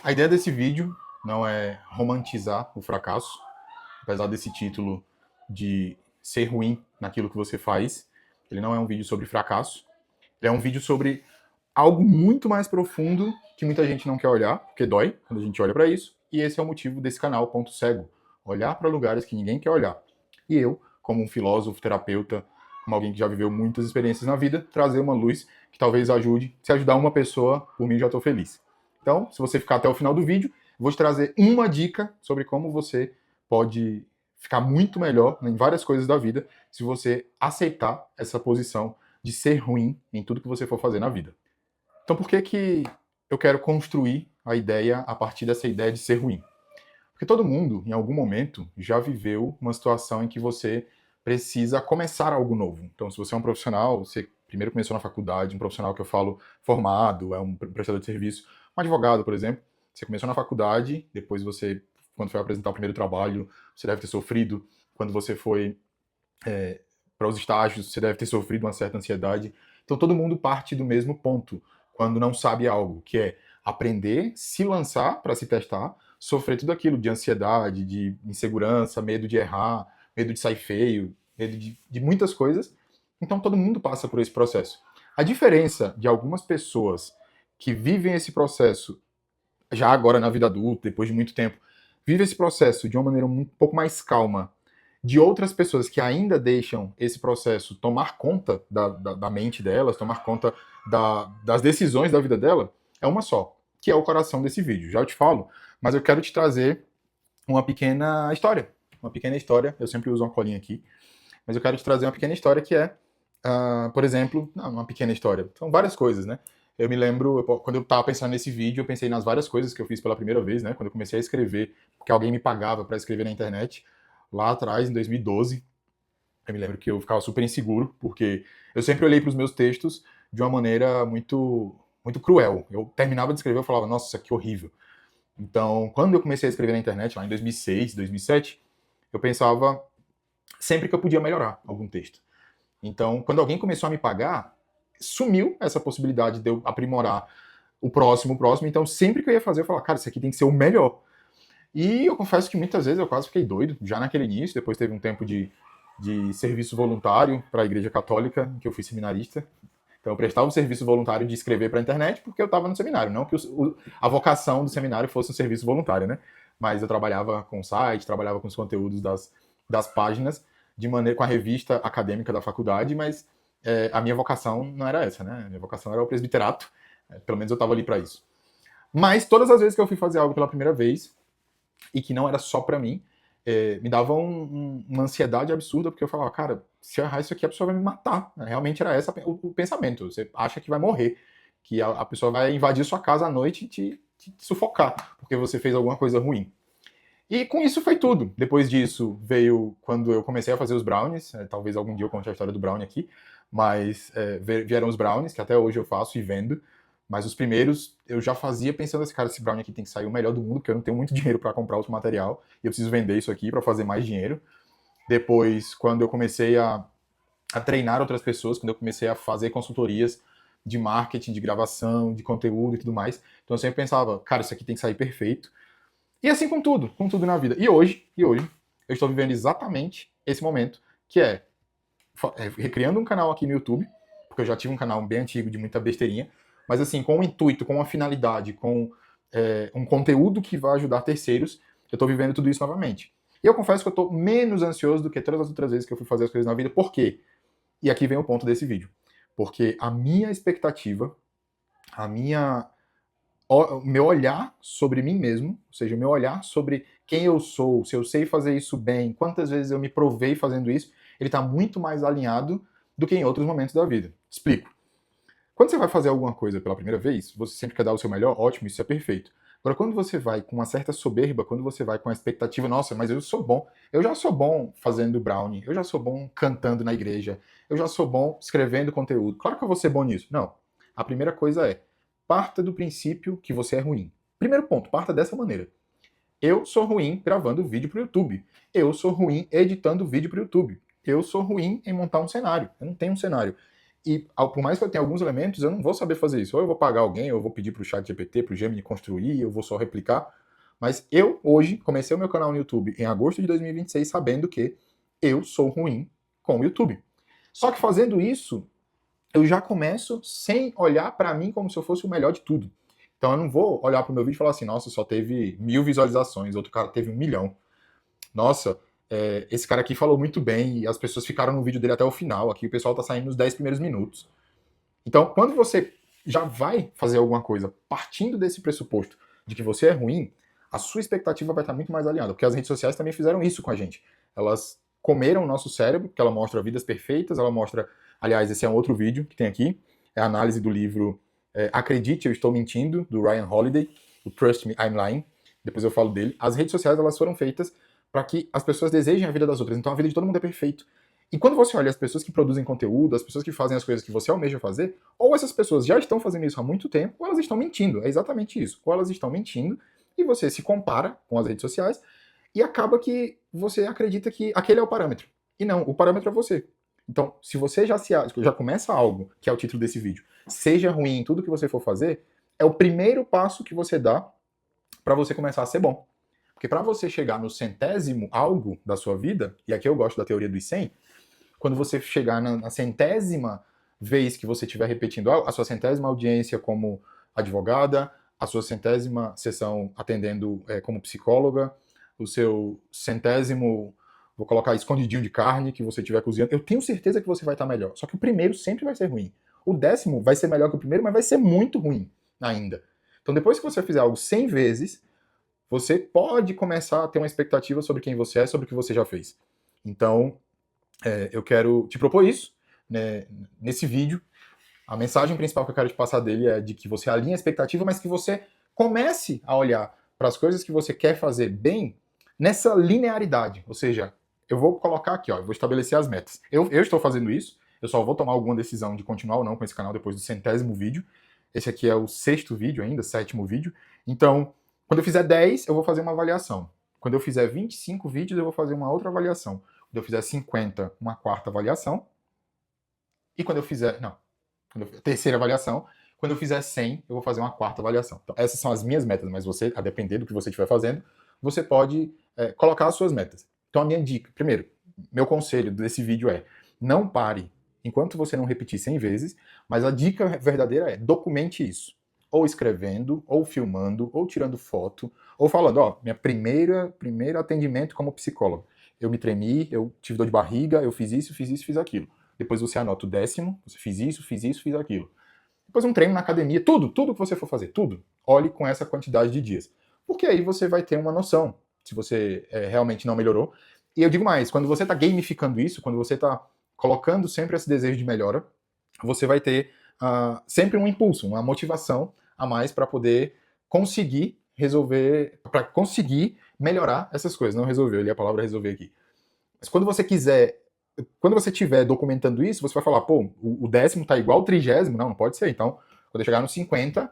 A ideia desse vídeo não é romantizar o fracasso, apesar desse título de ser ruim naquilo que você faz. Ele não é um vídeo sobre fracasso, ele é um vídeo sobre algo muito mais profundo que muita gente não quer olhar, porque dói quando a gente olha para isso, e esse é o motivo desse canal Ponto Cego, olhar para lugares que ninguém quer olhar. E eu, como um filósofo, terapeuta, como alguém que já viveu muitas experiências na vida, trazer uma luz que talvez ajude. Se ajudar uma pessoa, por mim já estou feliz. Então, se você ficar até o final do vídeo, vou te trazer uma dica sobre como você pode ficar muito melhor em várias coisas da vida se você aceitar essa posição de ser ruim em tudo que você for fazer na vida. Então, por que que eu quero construir a ideia a partir dessa ideia de ser ruim? Porque todo mundo, em algum momento, já viveu uma situação em que você precisa começar algo novo. Então, se você é um profissional, você primeiro começou na faculdade, um profissional que eu falo formado, é um prestador de serviço, um advogado, por exemplo, você começou na faculdade, depois você, quando foi apresentar o primeiro trabalho, você deve ter sofrido, quando você foi para os estágios, você deve ter sofrido uma certa ansiedade. Então, todo mundo parte do mesmo ponto quando não sabe algo, que é aprender, se lançar para se testar, sofrer tudo aquilo de ansiedade, de insegurança, medo de errar, medo de sair feio, medo de muitas coisas. Então, todo mundo passa por esse processo. A diferença de algumas pessoas que vivem esse processo já agora na vida adulta, depois de muito tempo, vivem esse processo de uma maneira um pouco mais calma, de outras pessoas que ainda deixam esse processo tomar conta da mente delas, tomar conta das decisões da vida dela, é uma só, que é o coração desse vídeo. Já eu te falo, mas eu quero te trazer uma pequena história. Uma pequena história, eu sempre uso uma colinha aqui, mas eu quero te trazer uma pequena história que é, por exemplo, não, uma pequena história, são várias coisas, né? Eu me lembro, quando eu estava pensando nesse vídeo, eu pensei nas várias coisas que eu fiz pela primeira vez, né? Quando eu comecei a escrever, porque alguém me pagava para escrever na internet, lá atrás, em 2012. Eu me lembro que eu ficava super inseguro, porque eu sempre olhei para os meus textos de uma maneira muito cruel. Eu terminava de escrever e falava, nossa, isso aqui é horrível. Então, quando eu comecei a escrever na internet, lá em 2006, 2007, eu pensava sempre que eu podia melhorar algum texto. Então, quando alguém começou a me pagar, sumiu essa possibilidade de eu aprimorar o próximo. Então, sempre que eu ia fazer, eu falava, cara, isso aqui tem que ser o melhor. E eu confesso que muitas vezes eu quase fiquei doido, já naquele início. Depois teve um tempo de serviço voluntário para a Igreja Católica, que eu fui seminarista. Então eu prestava um serviço voluntário de escrever para a internet porque eu estava no seminário. Não que a vocação do seminário fosse um serviço voluntário, né? Mas eu trabalhava com o site, trabalhava com os conteúdos das páginas, de maneira com a revista acadêmica da faculdade, mas a minha vocação não era essa, né? A minha vocação era o presbiterato. Pelo menos eu estava ali para isso. Mas todas as vezes que eu fui fazer algo pela primeira vez, e que não era só para mim, me dava uma ansiedade absurda, porque eu falava, cara, se eu errar isso aqui, a pessoa vai me matar. Realmente era esse o pensamento. Você acha que vai morrer, que a pessoa vai invadir sua casa à noite e te sufocar, porque você fez alguma coisa ruim. E com isso foi tudo. Depois disso veio quando eu comecei a fazer os brownies, talvez algum dia eu conte a história do brownie aqui, mas vieram os brownies, que até hoje eu faço e vendo. Mas os primeiros eu já fazia pensando assim, cara, esse brownie aqui tem que sair o melhor do mundo, porque eu não tenho muito dinheiro para comprar outro material, e eu preciso vender isso aqui para fazer mais dinheiro. Depois, quando eu comecei a treinar outras pessoas, quando eu comecei a fazer consultorias de marketing, de gravação, de conteúdo e tudo mais, então eu sempre pensava, cara, isso aqui tem que sair perfeito. E assim com tudo na vida. E hoje, eu estou vivendo exatamente esse momento, que recriando um canal aqui no YouTube, porque eu já tive um canal bem antigo de muita besteirinha, mas assim, com um intuito, com uma finalidade, com um conteúdo que vai ajudar terceiros, eu estou vivendo tudo isso novamente. E eu confesso que eu estou menos ansioso do que todas as outras vezes que eu fui fazer as coisas na vida. Por quê? E aqui vem o ponto desse vídeo. Porque a minha expectativa, a minha o meu olhar sobre mim mesmo, ou seja, o meu olhar sobre quem eu sou, se eu sei fazer isso bem, quantas vezes eu me provei fazendo isso, ele está muito mais alinhado do que em outros momentos da vida. Explico. Quando você vai fazer alguma coisa pela primeira vez, você sempre quer dar o seu melhor, ótimo, isso é perfeito. Agora, quando você vai com uma certa soberba, quando você vai com a expectativa, nossa, mas eu sou bom, eu já sou bom fazendo brownie, eu já sou bom cantando na igreja, eu já sou bom escrevendo conteúdo, claro que eu vou ser bom nisso. Não. A primeira coisa é, parta do princípio que você é ruim. Primeiro ponto, parta dessa maneira. Eu sou ruim gravando vídeo para o YouTube. Eu sou ruim editando vídeo para o YouTube. Eu sou ruim em montar um cenário. Eu não tenho um cenário. E por mais que eu tenha alguns elementos, eu não vou saber fazer isso. Ou eu vou pagar alguém, ou eu vou pedir pro chat GPT, pro Gemini construir, eu vou só replicar. Mas eu, hoje, comecei o meu canal no YouTube em agosto de 2026 sabendo que eu sou ruim com o YouTube. Só que fazendo isso, eu já começo sem olhar para mim como se eu fosse o melhor de tudo. Então eu não vou olhar pro meu vídeo e falar assim, nossa, só teve 1000 visualizações, outro cara teve 1 milhão. Nossa, esse cara aqui falou muito bem e as pessoas ficaram no vídeo dele até o final. Aqui o pessoal tá saindo nos 10 primeiros minutos. Então, quando você já vai fazer alguma coisa partindo desse pressuposto de que você é ruim, a sua expectativa vai estar muito mais alinhada, porque as redes sociais também fizeram isso com a gente. Elas comeram o nosso cérebro, porque ela mostra vidas perfeitas, ela mostra, aliás, esse é um outro vídeo que tem aqui, é a análise do livro Acredite, Eu Estou Mentindo, do Ryan Holiday, o Trust Me, I'm Lying, depois eu falo dele. As redes sociais, elas foram feitas para que as pessoas desejem a vida das outras, então a vida de todo mundo é perfeita. E quando você olha as pessoas que produzem conteúdo, as pessoas que fazem as coisas que você almeja fazer, ou essas pessoas já estão fazendo isso há muito tempo, ou elas estão mentindo. É exatamente isso. Ou elas estão mentindo, e você se compara com as redes sociais, e acaba que você acredita que aquele é o parâmetro. E não, o parâmetro é você. Então, se você já começa algo, que é o título desse vídeo, seja ruim em tudo que você for fazer, é o primeiro passo que você dá para você começar a ser bom. Porque para você chegar no centésimo algo da sua vida, e aqui eu gosto da teoria dos 100, quando você chegar na centésima vez que você estiver repetindo a sua centésima audiência como advogada, a sua centésima sessão atendendo como psicóloga, o seu centésimo, vou colocar escondidinho de carne que você estiver cozinhando, eu tenho certeza que você vai estar melhor. Só que o primeiro sempre vai ser ruim. O 10º vai ser melhor que o primeiro, mas vai ser muito ruim ainda. Então depois que você fizer algo 100 vezes, você pode começar a ter uma expectativa sobre quem você é, sobre o que você já fez. Então, eu quero te propor isso, né, nesse vídeo. A mensagem principal que eu quero te passar dele é de que você alinhe a expectativa, mas que você comece a olhar para as coisas que você quer fazer bem nessa linearidade. Ou seja, eu vou colocar aqui, eu vou estabelecer as metas. Eu estou fazendo isso, eu só vou tomar alguma decisão de continuar ou não com esse canal depois do 100º vídeo. Esse aqui é o 6º vídeo ainda, 7º vídeo. Então, quando eu fizer 10, eu vou fazer uma avaliação. Quando eu fizer 25 vídeos, eu vou fazer uma outra avaliação. Quando eu fizer 50, uma quarta avaliação. E quando eu fizer... Não. Terceira avaliação. Quando eu fizer 100, eu vou fazer uma quarta avaliação. Então, essas são as minhas metas, mas você, a depender do que você estiver fazendo, você pode colocar as suas metas. Então, a minha dica... Primeiro, meu conselho desse vídeo é não pare enquanto você não repetir 100 vezes, mas a dica verdadeira é documente isso. Ou escrevendo, ou filmando, ou tirando foto, ou falando, minha primeiro atendimento como psicólogo. Eu me tremi, eu tive dor de barriga, eu fiz isso, fiz aquilo. Depois você anota o 10º, você fiz isso, fiz aquilo. Depois um treino na academia, tudo que você for fazer, tudo. Olhe com essa quantidade de dias. Porque aí você vai ter uma noção se você realmente não melhorou. E eu digo mais, quando você está gamificando isso, quando você está colocando sempre esse desejo de melhora, você vai ter sempre um impulso, uma motivação a mais para poder conseguir resolver, para conseguir melhorar essas coisas. Não resolver, eu li a palavra resolver aqui. Mas quando você estiver documentando isso, você vai falar, pô, o 10º tá igual ao 30º? Não pode ser. Então, quando eu chegar no 50,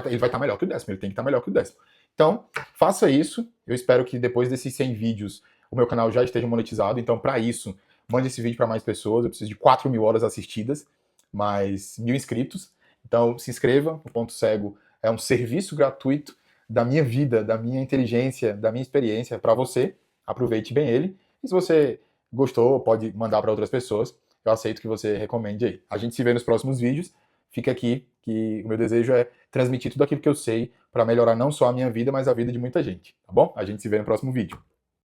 ele vai estar melhor que o 10º, ele tem que estar melhor que o 10º. Então, faça isso. Eu espero que depois desses 100 vídeos, o meu canal já esteja monetizado. Então, para isso, mande esse vídeo para mais pessoas. Eu preciso de 4.000 horas assistidas, mais 1.000 inscritos. Então, se inscreva. O Ponto Cego é um serviço gratuito da minha vida, da minha inteligência, da minha experiência para você. Aproveite bem ele. E se você gostou, pode mandar para outras pessoas. Eu aceito que você recomende aí. A gente se vê nos próximos vídeos. Fica aqui que o meu desejo é transmitir tudo aquilo que eu sei para melhorar não só a minha vida, mas a vida de muita gente. Tá bom? A gente se vê no próximo vídeo.